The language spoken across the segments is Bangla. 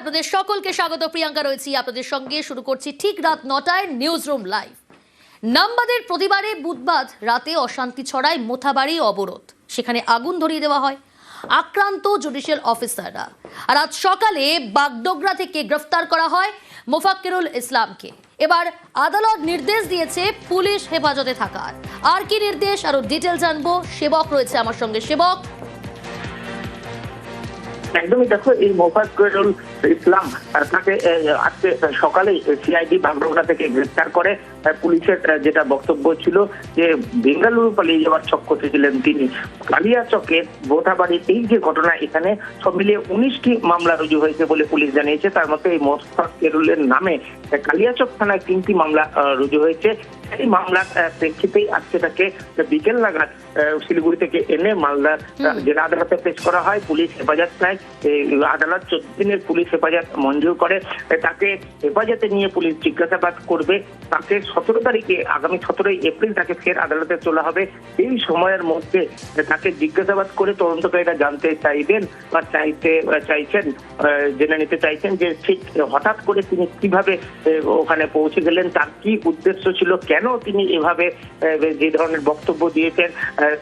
আপনাদের সকলকে স্বাগত। প্রিয়াঙ্কা রয়েছি আপনাদের সঙ্গে। শুরু করছি ঠিক রাত 9টায় নিউজ রুম লাইভ। নামবাদের প্রতিবারে বুধবার রাতে অশান্তি ছড়ায় মোথাবাড়ি অবরোধ, সেখানে আগুন ধরিয়ে দেওয়া হয়। আক্রান্ত জুডিশিয়াল অফিসাররা। আর আজ সকালে বাগডোগরা থেকে গ্রেফতার করা হয় মোফাক্কিরুল ইসলামকে। এবার আদালত নির্দেশ দিয়েছে পুলিশ হেফাজতে থাকার। আর কি নির্দেশ, আরো ডিটেল জানবো। সেবক রয়েছে আমার সঙ্গে। সেবক, একদমই দেখো, এই মোফাক্কিরুল ইসলাম তাকে আজকে সকালে সিআইডি বাগডোগরা থেকে গ্রেফতার করে। পুলিশের যেটা বক্তব্য ছিল যে বেঙ্গালুরু পালিয়ে যাওয়ার চক্করে ছিলেন তিনি। কালিয়াচকে বোথাবাড়ির এই যে ঘটনা, এখানে সব মিলিয়ে 19টি মামলা রুজু হয়েছে বলে পুলিশ জানিয়েছে। তার মধ্যে এই মোফাক্কিরুলের নামে কালিয়াচক থানায় 3টি মামলা রুজু হয়েছে। এই মামলার প্রেক্ষিতেই আজকে তাকে বিকেল নাগাদ শিলিগুড়ি থেকে এনে মালদার জেলা আদালতে পেশ করা হয়। পুলিশ হেফাজত নেয়। আদালত 14 দিনের পুলিশ হেফাজত মঞ্জুর করে। তাকে হেফাজতে নিয়ে পুলিশ জিজ্ঞাসাবাদ করবে। তাকে 17 তারিখে, আগামী 17 এপ্রিল তাকে ফের আদালতে তোলা হবে। এই সময়ের মধ্যে তাকে জিজ্ঞাসাবাদ করে তদন্তকারীরা জানতে চাইবেন বা জেনে নিতে চাইছেন যে ঠিক হঠাৎ করে তিনি কিভাবে ওখানে পৌঁছে গেলেন, তার কি উদ্দেশ্য ছিল, কেন তিনি এভাবে যে ধরনের বক্তব্য দিয়েছেন,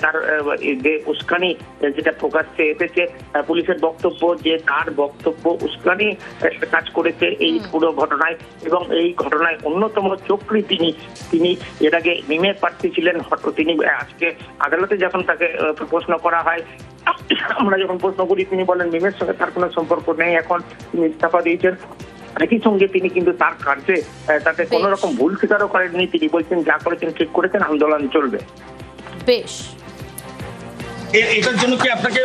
তার যে উস্কানি যেটা প্রকাশ্যে এসেছে। পুলিশের বক্তব্য যে তার বক্তব্য উস্কানি কাজ করেছে এই পুরো ঘটনায়, এবং এই ঘটনায় অন্যতম চক্রী তিনি এর আগে মিমের প্রার্থী ছিলেন। তিনি আজকে আদালতে যখন তাকে প্রশ্ন করা হয়, আমরা যখন প্রশ্ন করি, তিনি বলেন মিমের সঙ্গে তার কোনো সম্পর্ক নেই, এখন তিনি ইস্তফা দিয়েছেন। একই সঙ্গে তিনি কিন্তু তার কার্যে তাতে কোন রকম ভুল স্বীকারও করেননি। তিনি বলছেন যা করেছেন ঠিক করেছেন, আন্দোলন চলবে। বেশ, এটার জন্য কি আপনাকে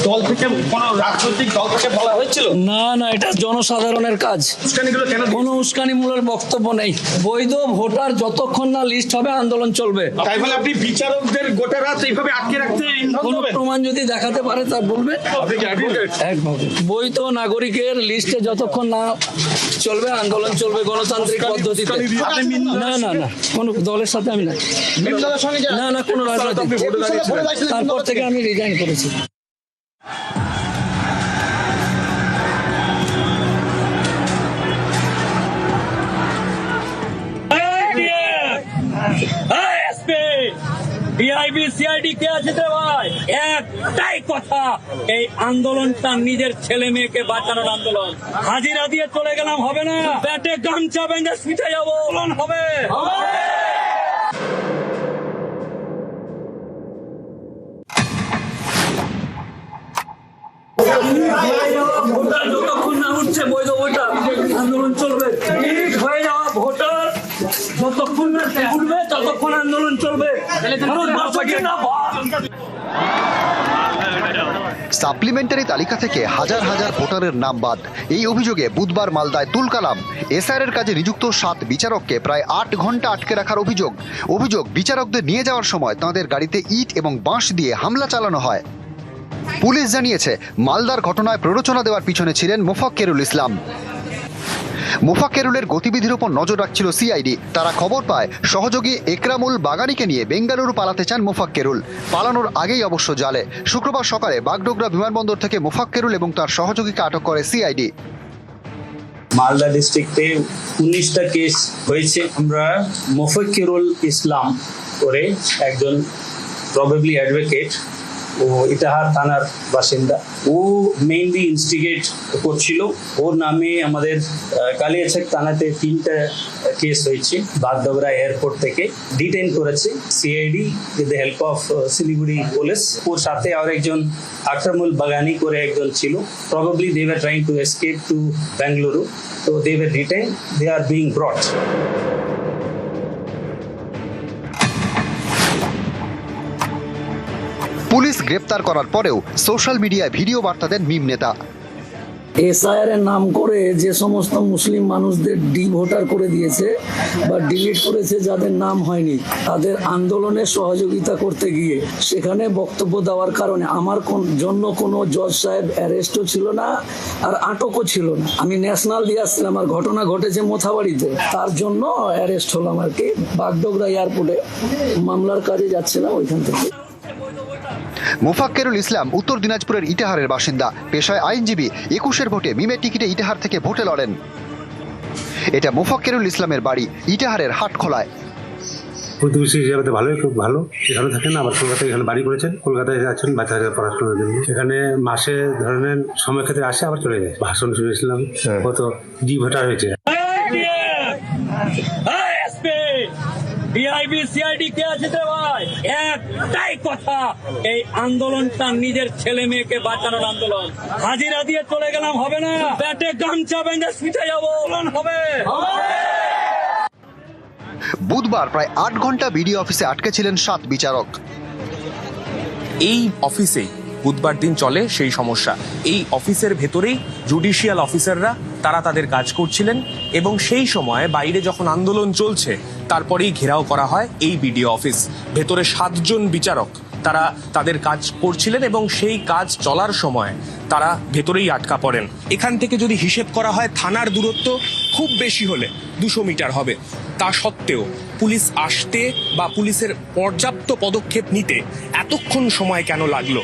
দল থেকে কোনো রাজনৈতিক দল থেকে বলা হয়েছিল? না না, এটা জনসাধারণের কাজ। উস্কানিগুলো কেন? কোনো উস্কানিমূলক বক্তব্য নেই। বৈধ ভোটার যতক্ষণ না লিস্ট হবে আন্দোলন চলবে। তাই বলে আপনি বিচারকদের গোটা রাত এইভাবে আটকে রাখতে কোনো প্রমাণ যদি দেখাতে পারে তা বলবে। আপনি কি অ্যাডভোকেট? বৈধ নাগরিকের লিস্টে যতক্ষণ না চলবে আন্দোলন চলবে গণতান্ত্রিক পদ্ধতিতে। না না না, কোনো দলের সাথে আমি না। না না, কোনো রাজনৈতিক। তারপর থেকে আমি রিজাইন করেছি। একটাই কথা, এই আন্দোলনটা নিজের ছেলে মেয়েকে বাঁচানোর আন্দোলন। হাজিরা দিয়ে চলে গেলাম হবে না, পেটে গামছা বেঁধে ছুটে যাবো, আন্দোলন হবে। যতক্ষণ না উঠছে বৈধ ভোটার আন্দোলন চলবে। হয়ে যাওয়া ভোটার যতক্ষণ না উঠবে ততক্ষণ আন্দোলন চলবে। সাপ্লিমেন্টারি তালিকা থেকে হাজার হাজার ভোটারের নাম বাদ। এই অভিযোগে বুধবার মালদায় তুলকালাম। এসআইআর কাজে নিযুক্ত 7 বিচারককে প্রায় 8 ঘন্টা আটকে রাখার অভিযোগ বিচারকদের নিয়ে যাওয়ার সময় তাঁদের গাড়িতে ইট এবং বাঁশ দিয়ে হামলা চালানো হয়। পুলিশ জানিয়েছে মালদার ঘটনায় প্ররোচনা দেওয়ার পিছনে ছিলেন মোফাক্কিরুল ইসলাম। মোফাক্কিরুলের গতিবিধির উপর নজর রাখছিল সিআইডি। তারা খবর পায় সহযোগী একরামুল বাগানিকে নিয়ে বেঙ্গালুরু পালাতে চান মোফাক্কিরুল। পালানোর আগেই অবশ্য জালে। শুক্রবার সকালে বাগডোগরা বিমানবন্দর থেকে মোফাক্কিরুল এবং তার সহযোগীকে আটক করে সিআইডি। মালদা ডিস্ট্রিক্টে 19টা কেস হয়েছে। আমরা মোফাক্কিরুল ইসলাম করে একজন প্রবাবলি অ্যাডভোকেট, ও ইটাহার থানার বাসিন্দা, ও মেইনলি ইনস্টিগেট করছিল। ওর নামে আমাদের কালিয়াচক থানাতে 3টা কেস হয়েছে। বাগডোগরা এয়ারপোর্ট থেকে ডিটেইন করেছে CID with the help of Siliguri police. ওর সাথে আর একজন আকরামুল বাগানি করে একজন ছিল। Probably they were trying to escape to Bengaluru, তো they were detain, they are being brought. পুলিশ গ্রেপ্তার করার পরেও সোশ্যাল মিডিয়ায় ভিডিও বার্তা দেন মিম নেতা। এসআইআর এর নাম করে যে সমস্ত মুসলিম মানুষদের ভোটার করে দিয়েছে বা ডিলিট করেছে, যাদের নাম হয়নি, তাদের আন্দোলনে সহযোগিতা করতে গিয়ে সেখানে বক্তব্য দেওয়ার কারণে আমার জন্য কোনো জজ সাহেব অ্যারেস্টও ছিল না আর আটকও ছিল না। আমি ন্যাশনাল দিয়ে আসছিলাম, আর ঘটনা ঘটেছে মোথাবাড়িতে, তার জন্য অ্যারেস্ট হলাম আর কি। বাগডোগরা এয়ারপোর্টে মামলার কাজে যাচ্ছিলাম ওইখান থেকে। মোফাক্কেরুল ইসলাম উত্তর দিনাজপুরের ইটাহারের বাসিন্দা, পেশায় আইনজীবী। 21-এর ভোটে মিমের টিকিটে ইটাহার থেকে ভোটে লড়েন। এটা মোফাক্কেরুল ইসলামের বাড়ি ইটাহারের হাটখোলায়। প্রতিবেশী হিসাবে তো ভালোই, খুব ভালো। এখানে থাকেন, আবার কলকাতায় এখানে বাড়ি করেছেন, কলকাতায় যাচ্ছেন বাচ্চাদের পড়াশোনার জন্য। এখানে মাসে ধরেন সময় ক্ষেত্রে আসে, আবার চলে যায়। ভাষণ শুনেছিলাম কত ডি ভোটার হয়েছে। ডিআইবি সিআইডি কে আছে রে ভাই? একটাই কথা, এই আন্দোলনটা নিজের ছেলে মেয়েকে বাঁচানোর আন্দোলন। হাজিরা দিয়ে চলে গেলাম হবে না, পেটে গামছা বেঁধে শুতে যাবো হবে। বুধবার প্রায় 8 ঘন্টা বিডিও অফিসে আটকে ছিলেন 7 বিচারক। এই অফিসেই বুধবার দিন চলে সেই সমস্যা। এই অফিসের ভেতরেই জুডিশিয়াল অফিসাররা তারা তাদের কাজ করছিলেন এবং সেই সময় বাইরে যখন আন্দোলন চলছে তারপরেই ঘেরাও করা হয় এই বিডিও অফিস। ভেতরে 7 জন বিচারক তারা তাদের কাজ করছিলেন এবং সেই কাজ চলার সময় তারা ভেতরেই আটকা পড়েন। এখান থেকে যদি হিসেব করা হয় থানার দূরত্ব খুব বেশি হলে 200 মিটার হবে। তা সত্ত্বেও পুলিশ আসতে বা পুলিশের পর্যাপ্ত পদক্ষেপ নিতে এতক্ষণ সময় কেন লাগলো?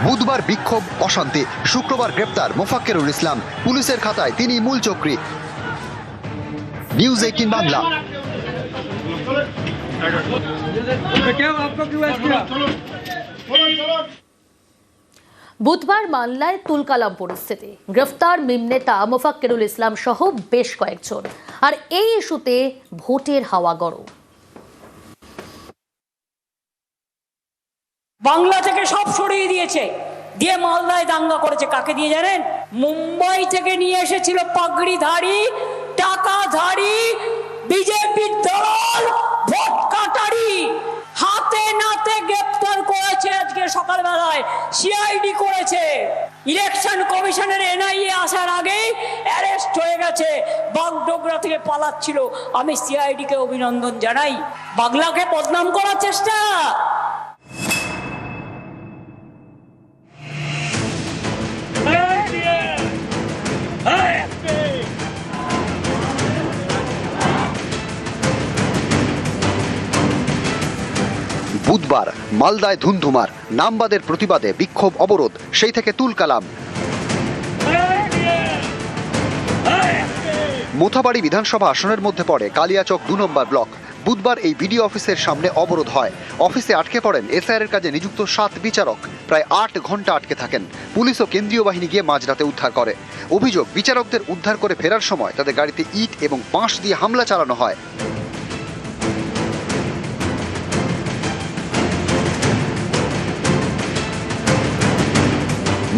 বুধবার বিক্ষোভ, অশান্তি, শুক্রবার গ্রেপ্তার মোফাক্কেরুল ইসলাম। পুলিশের খাতায় তিনি মূল চক্রী। নিউজ 18 বাংলা। বুধবার মামলায় তুলকালাম পরিস্থিতি। গ্রেফতার মিম নেতা মোফাক্কেরুল ইসলাম সহ বেশ কয়েকজন। আর এই ইস্যুতে ভোটের হাওয়া গরম। বাংলা থেকে সব সরিয়ে দিয়েছে, দিয়ে মালদায় দাঙ্গা করেছে। কাকে দিয়ে জানেন? মুম্বাই থেকে নিয়ে এসেছিল পাগড়িধারী, টাকাধারী, বিজেপি দল, ভোট কাটারি, হাতে নাতে গ্রেপ্তার করেছে। আজকে সকালবেলায় সিআইডি করেছে। ইলেকশন কমিশনের এনআইএ আসার আগেই অ্যারেস্ট হয়ে গেছে। বাগডোগরা থেকে পালাচ্ছিল। আমি সিআইডি কে অভিনন্দন জানাই। বাংলাকে বদনাম করার চেষ্টা। বুধবার মালদায় ধুন্ধুমার, নামবাদের প্রতিবাদে বিক্ষোভ, অবরোধ, সেই থেকে তুলকালাম। মোথাবাড়ি বিধানসভা আসনের মধ্যে পড়ে কালিয়াচক 2 নম্বর ব্লক। বুধবার এই বিডিও অফিসের সামনে অবরোধ হয়। অফিসে আটকে পড়েন এসআইআর এর কাজে নিযুক্ত 7 বিচারক। প্রায় 8 ঘন্টা আটকে থাকেন। পুলিশ ও কেন্দ্রীয় বাহিনী গিয়ে মাঝরাতে উদ্ধার করে। অভিযোগ, বিচারকদের উদ্ধার করে ফেরার সময় তাদের গাড়িতে ইট এবং বাঁশ দিয়ে হামলা চালানো হয়।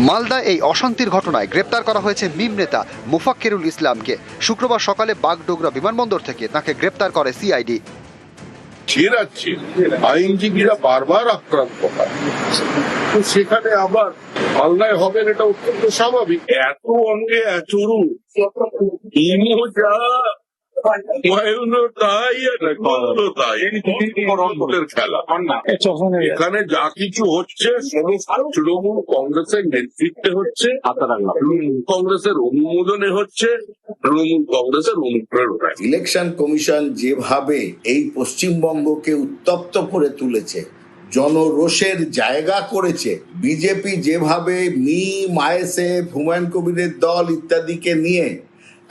মালদায় এই অশান্তির ঘটনায় গ্রেপ্তার করা হয়েছে মিম নেতা মোফাক্কেরুল ইসলামকে। শুক্রবার সকালে বাগডোগরা বিমানবন্দর থেকে তাকে গ্রেপ্তার করে সিআইডি। ছেড়াচ্ছে, আইনজীবীরা বারবার আক্রান্ত হয়, তো সেখানে আবার মালদায় হবেন, এটা অত্যন্ত স্বাভাবিক। এত অঙ্গে এচুরু খেলা। এখানে যা কিছু হচ্ছে তৃণমূল কংগ্রেসের নেতৃত্বে হচ্ছে, কংগ্রেসের অনুমোদনে হচ্ছে, তৃণমূল কংগ্রেসের অনুপ্রেরণায়। ইলেকশন কমিশন যেভাবে এই পশ্চিমবঙ্গকে উত্তপ্ত করে তুলেছে, জনরোষের জায়গা করেছে, বিজেপি যেভাবে মিম, আইএসএফ, হুমায়ুন কবিরের দল ইত্যাদিকে নিয়ে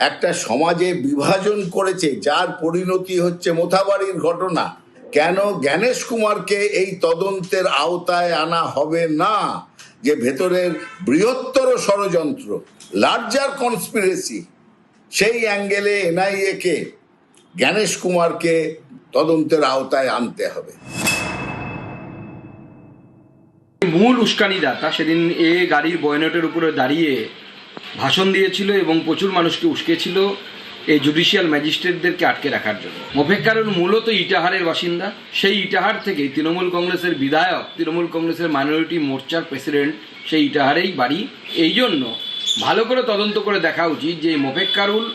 একটা সমাজে বিভাজন করেছে, যার পরিণতি হচ্ছে মোথাবাড়ির ঘটনা। কেন জ্ঞানেশ কুমারকে এই তদন্তের আওতায় আনা হবে না? যে ভেতরের বৃহত্তর ষড়যন্ত্র, লার্জার কনস্পিরেসি, সেই অ্যাঙ্গেলে এনআইএ কে, জ্ঞানেশ কুমারকে তদন্তের আওতায় আনতে হবে। মূল উস্কানিদাতা সেদিন গাড়ির বয়নটের উপরে দাঁড়িয়ে ভাষণ দিয়েছিল এবং প্রচুর মানুষকে উস্কেছিল এই জুডিশিয়াল ম্যাজিস্ট্রেটদেরকে আটকে রাখার জন্য। মোফাক্কেরুল মূলত ইটাহারের বাসিন্দা। সেই ইটাহার থেকে তৃণমূল কংগ্রেসের বিধায়ক, তৃণমূল কংগ্রেসের মাইনরিটি মোর্চার প্রেসিডেন্ট, সেই ইটাহারেই বাড়ি। এই জন্য ভালো করে তদন্ত করে দেখা উচিত যে মোফাক্কেরুল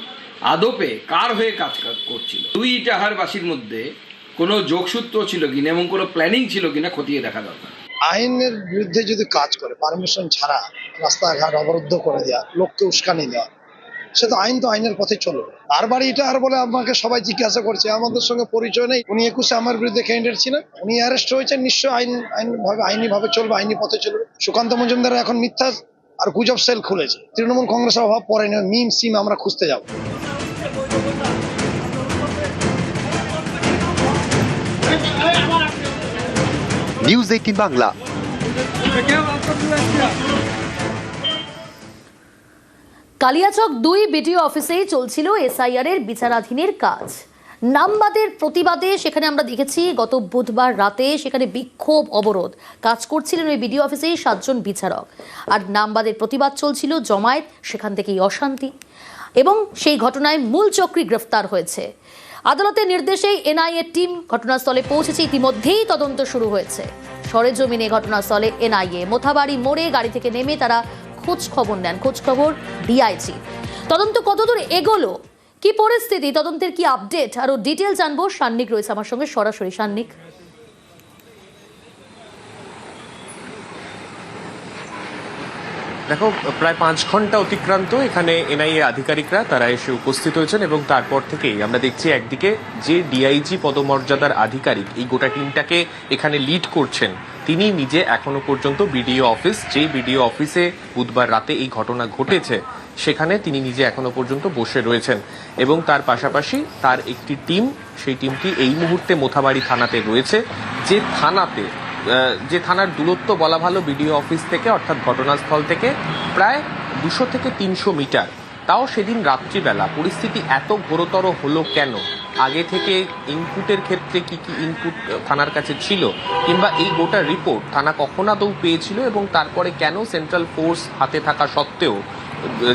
আদপে কার হয়ে কাজ করছিল। 2 ইটাহারবাসীর মধ্যে কোনো যোগসূত্র ছিল কিনা এবং কোনো প্ল্যানিং ছিল কিনা খতিয়ে দেখা দরকার। আইনের বিরুদ্ধে যদি কাজ করে, পারমিশন ছাড়া রাস্তাঘাট অবরুদ্ধ করে দেওয়া, লোককে উস্কানি দেওয়া, সে তো আইনের পথে চলবে। বারবার এটা আর বলে আমাকে সবাই জিজ্ঞাসা করছে, আমাদের সঙ্গে পরিচয় নেই, উনি 21-এ আমার বিরুদ্ধে ক্যান্ডিডেট ছিলেন, উনি অ্যারেস্ট হয়েছেন, নিশ্চয়ই আইনিভাবে চলবে, আইনি পথে চলবে। সুকান্ত মজুমদার এখন মিথ্যা আর গুজব সেল খুলেছে, তৃণমূল কংগ্রেসের অভাব পড়ে না, মিম সিম আমরা খুঁজতে যাব। নিউজ 18 বাংলা। কালিয়াচক 2 বিডিও অফিসেই চলছিল এসআইআর এর বিচারাধীনের কাজ। নামবাদের প্রতিবাদে সেখানে আমরা দেখেছি গত বুধবার রাতে সেখানে বিক্ষোভ অবরোধ কাজ করছিলেন ওই বিডিও অফিসেই 7 জন বিচারক। আর নামবাদের প্রতিবাদ চলছিল, জমায়েত, সেখান থেকেই অশান্তি এবং সেই ঘটনায় মূল চক্রী গ্রেফতার হয়েছে। আদালতের নির্দেশেই এনআইএ টিম ঘটনাস্থলে পৌঁছেছে, ইতিমধ্যেই তদন্ত শুরু হয়েছে। সরেজমিনে ঘটনাস্থলে এনআইএ মোথাবাড়ি মোড়ে গাড়ি থেকে নেমে তারা খোঁজ খবর নেন, খোঁজ খবর ডিআইজি। তদন্ত কতদূর এগোলো, কি পরিস্থিতি, তদন্তের কি আপডেট, আরো ডিটেল জানবো। সান্নিক রয়েছে আমার সঙ্গে সরাসরি। সান্নিক, দেখো, প্রায় 5 ঘন্টা অতিক্রান্ত এখানে এনআইএ আধিকারিকরা তারা এসে উপস্থিত হয়েছেন এবং তারপর থেকেই আমরা দেখছি একদিকে যে ডিআইজি পদমর্যাদার আধিকারিক এই গোটা টিমটাকে এখানে লিড করছেন, তিনি নিজে এখনো পর্যন্ত বিডিও অফিস, যে বিডিও অফিসে বুধবার রাতে এই ঘটনা ঘটেছে সেখানে তিনি নিজে এখনো পর্যন্ত বসে রয়েছেন এবং তার পাশাপাশি তার একটি টিম, সেই টিমটি এই মুহূর্তে মোথাবাড়ি থানাতে রয়েছে, যে থানার দূরত্ব বলা ভালো বিডিও অফিস থেকে, অর্থাৎ ঘটনাস্থল থেকে প্রায় 200 থেকে 300 মিটার। তাও সেদিন রাত্রিবেলা পরিস্থিতি এত ঘোরতর হলো কেন? আগে থেকে ইনপুটের ক্ষেত্রে কি কি ইনপুট থানার কাছে ছিল, কিংবা এই গোটা রিপোর্ট থানা কখন আদৌ পেয়েছিল এবং তারপরে কেন সেন্ট্রাল ফোর্স হাতে থাকা সত্ত্বেও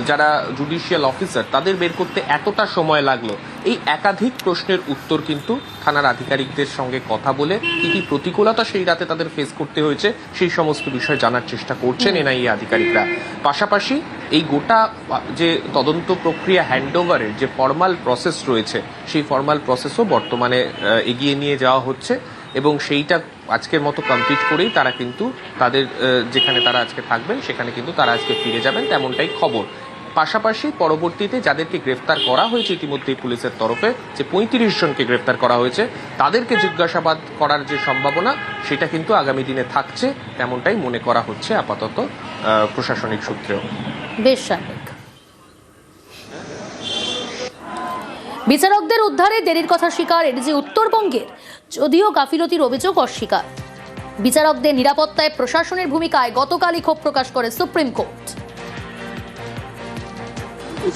যারা জুডিশিয়াল অফিসার তাদের বের করতে এতটা সময় লাগলো? এই একাধিক প্রশ্নের উত্তর কিন্তু থানার আধিকারিকদের সঙ্গে কথা বলে কি কি প্রতিকূলতা সেই রাতে তাদের ফেস করতে হয়েছে সেই সমস্ত বিষয় জানার চেষ্টা করছেন এনআইএ আধিকারিকরা। পাশাপাশি এই গোটা যে তদন্ত প্রক্রিয়া হ্যান্ডওভারের যে ফর্মাল প্রসেস রয়েছে সেই ফর্মাল প্রসেসও বর্তমানে এগিয়ে নিয়ে যাওয়া হচ্ছে এবং সেইটা আজকের মতো কমপ্লিট করেই তারা কিন্তু তাদের যেখানে তারা আজকে থাকবেন সেখানে কিন্তু তারা আজকে ফিরে যাবেন, তেমনটাই খবর। পাশাপাশি পরবর্তীতে যাদেরকে গ্রেফতার করা হয়েছে ইতিমধ্যেই পুলিশের তরফে, যে 35 জনকে গ্রেফতার করা হয়েছে, তাদেরকে জিজ্ঞাসাবাদ করার যে সম্ভাবনা সেটা কিন্তু আগামী দিনে থাকছে, তেমনটাই মনে করা হচ্ছে আপাতত প্রশাসনিক সূত্রেও। বেশ সান্নিক। বিচারকদের উদ্ধারে দেরির কথা স্বীকার এডিজি উত্তরবঙ্গের, যদিও গাফিলতির অভিযোগ অস্বীকার। বিচারকদের নিরাপত্তায় প্রশাসনের ভূমিকায় গতকালই ক্ষোভ প্রকাশ করে সুপ্রিম কোর্ট।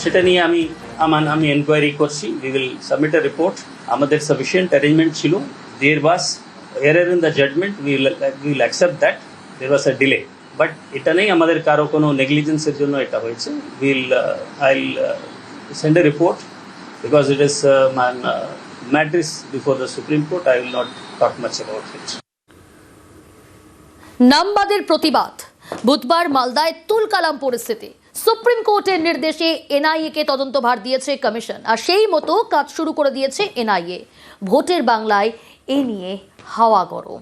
সেটা নিয়ে আমি এনকোয়ারি করছি, we will submit a report. আমাদের সাফিসিয়েন্ট অ্যারেঞ্জমেন্ট ছিল, there was error in the judgement, we will accept that there was a delay, but এটা নেই আমাদের কারো কোনো নেগলিজেন্সের জন্য এটা হয়েছে। I will send a report because it is matters before the Supreme Court. I will not talk much about it. নামবাদের প্রতিবাদ, বুধবার মালদায় তুলকালাম পরিস্থিতি। সুপ্রিম কোর্টের নির্দেশে এনআইএ কে তদন্তভার দিয়েছে কমিশন, আর সেই মতো কাজ শুরু করে দিয়েছে এনআইএ। ভোটের বাংলায় এ নিয়ে হাওয়া গরম।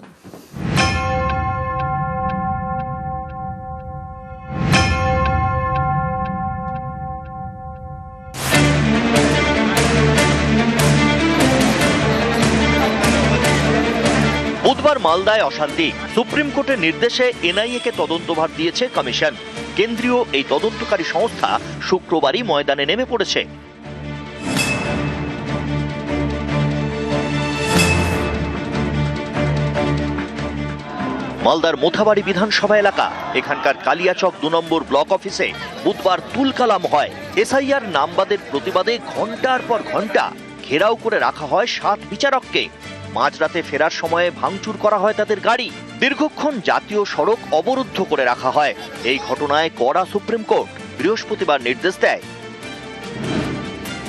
বুধবার মালদায় অশান্তি, সুপ্রিম কোর্টের নির্দেশে এনআইএ কে তদন্তভার দিয়েছে কমিশন। কেন্দ্রীয় এই তদন্তকারী সংস্থা শুক্রবারই ময়দানে নেমে পড়েছে। মালদার মোথাবাড়ি বিধানসভা এলাকা, এখানকার কালিয়াচক 2 নম্বর ব্লক অফিসে বুধবার তুলকালাম হয়। এসআইআর নামবাদের প্রতিবাদে ঘন্টার পর ঘন্টা ঘেরাও করে রাখা হয় 7 বিচারককে। মাঝরাতে ফেরার সময়ে ভাঙচুর করা হয় তাদের গাড়ি, দীর্ঘক্ষণ জাতীয় সড়ক অবরুদ্ধ করে রাখা হয়। এই ঘটনায় কড়া সুপ্রিম কোর্ট বৃহস্পতিবার নির্দেশ দেয়,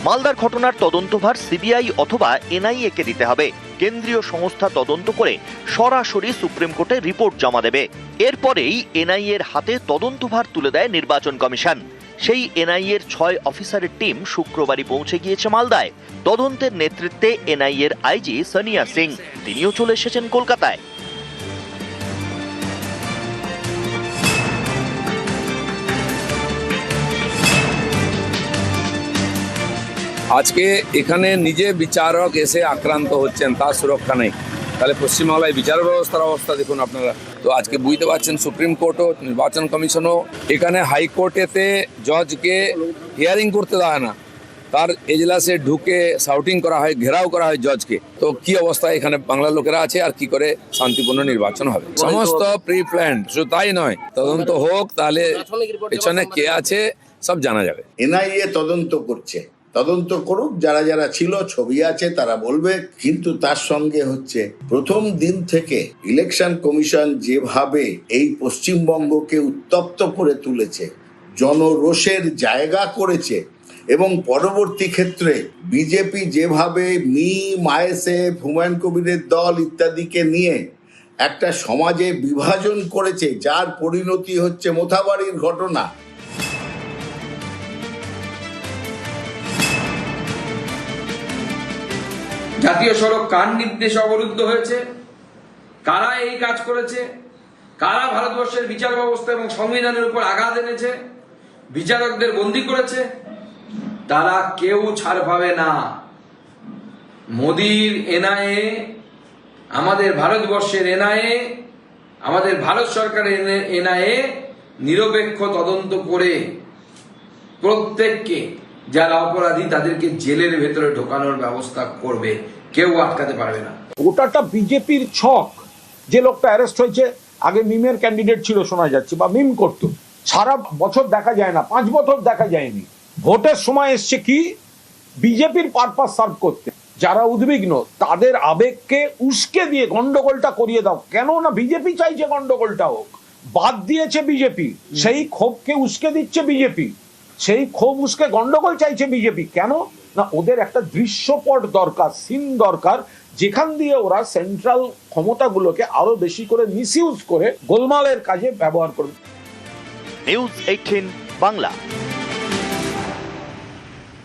মালদার ঘটনার তদন্তভার সিবিআই অথবা এনআইএ কে দিতে হবে। কেন্দ্রীয় সংস্থা তদন্ত করে সরাসরি সুপ্রিম কোর্টে রিপোর্ট জমা দেবে। এরপরেই এনআইএ এর হাতে তদন্তভার তুলে দেয় নির্বাচন কমিশন। সেই এনআইএ এর 6 অফিসারের টিম শুক্রবারই পৌঁছে গিয়েছে মালদায়। তদন্তের নেতৃত্বে এনআইএ এর আইজি সোনিয়া সিং, তিনিও চলে এসেছেন কলকাতায়। আজকে এখানে নিজে বিচারক এসে আক্রান্ত হচ্ছেন, তার সুরক্ষা নেই, তাহলে পশ্চিমবাংলায় বিচার ব্যবস্থার অবস্থা দেখুন আপনারা। তো আজকে বুঝতে পারছেন সুপ্রিম কোর্টও, নির্বাচন কমিশনও এখানে হাইকোর্টেতে জজকে হিয়ারিং করতে দেয় না, তার এজলাসে ঢুকে শাউটিং করা হয়, ঘেরাও করা হয় জজকে। তো কি অবস্থা এখানে বাংলার লোকেরা আছে, আর কি করে শান্তিপূর্ণ নির্বাচন হবে? সমস্ত প্রি প্ল্যান্ড, শুধু তাই নয়, তদন্ত হোক, তাহলে পেছনে কে আছে সব জানা যাবে। এনআইএ তদন্ত করছে, তদন্ত করুক, যারা যারা ছিল ছবি আছে তারা বলবে। কিন্তু তার সঙ্গে হচ্ছে প্রথম দিন থেকে ইলেকশন কমিশন যেভাবে এই পশ্চিমবঙ্গকে উত্তপ্ত করে তুলেছে, জনরোষের জায়গা করেছে, এবং পরবর্তী ক্ষেত্রে বিজেপি যেভাবে আইএসএফ, হুমায়ুন কবিরের দল ইত্যাদিকে নিয়ে একটা সমাজে বিভাজন করেছে, যার পরিণতি হচ্ছে মোথাবাড়ির ঘটনা। জাতীয় সড়ক কার নির্দেশে অবরুদ্ধ হয়েছে, কারা এই কাজ করেছে, কারা ভারতবর্ষের বিচার ব্যবস্থা এবং সংবিধানের উপর আঘাত এনেছে, বিচারকদের বন্দী করেছে, তারা কেউ ছাড় পাবে না। মোদির এনআইএ, আমাদের ভারতবর্ষের এনআইএ, আমাদের ভারত সরকারের এনআইএ নিরপেক্ষ তদন্ত করে প্রত্যেককে যারা অপরাধী তাদেরকে জেলের ভেতরে ঢোকানোর ব্যবস্থা করবে, কেউ আটকাতে পারবে না। ওটাটা বিজেপির ছক। যে লোকটা অ্যারেস্ট হয়েছে আগে মিমের ক্যান্ডিডেট ছিল শোনা যাচ্ছে, বা মিম করতো, সারা বছর দেখা যায় না, 5 বছর দেখা যায়নি। ভোটের সময় এসছে কি বিজেপির পারপাস সার্ভ করতে। যারা উদ্বিগ্ন তাদের আবেগকে উস্কে দিয়ে গন্ডগোলটা করিয়ে দাও। কেন না বিজেপি চাইছে গন্ডগোলটা হোক, বাদ দিয়েছে বিজেপি, সেই ক্ষোভকে উস্কে দিচ্ছে বিজেপি, সেই ক্ষোভ উস্কে গন্ডগোল চাইছে বিজেপি। কেন না ওদের একটা দৃশ্যপট দরকার, সিন দরকার, যেখান দিয়ে ওরা সেন্ট্রাল ক্ষমতাগুলোকে আরো বেশি করে মিসইউজ করে গোলমালের কাজে ব্যবহার করবে। নিউজ 18 বাংলা।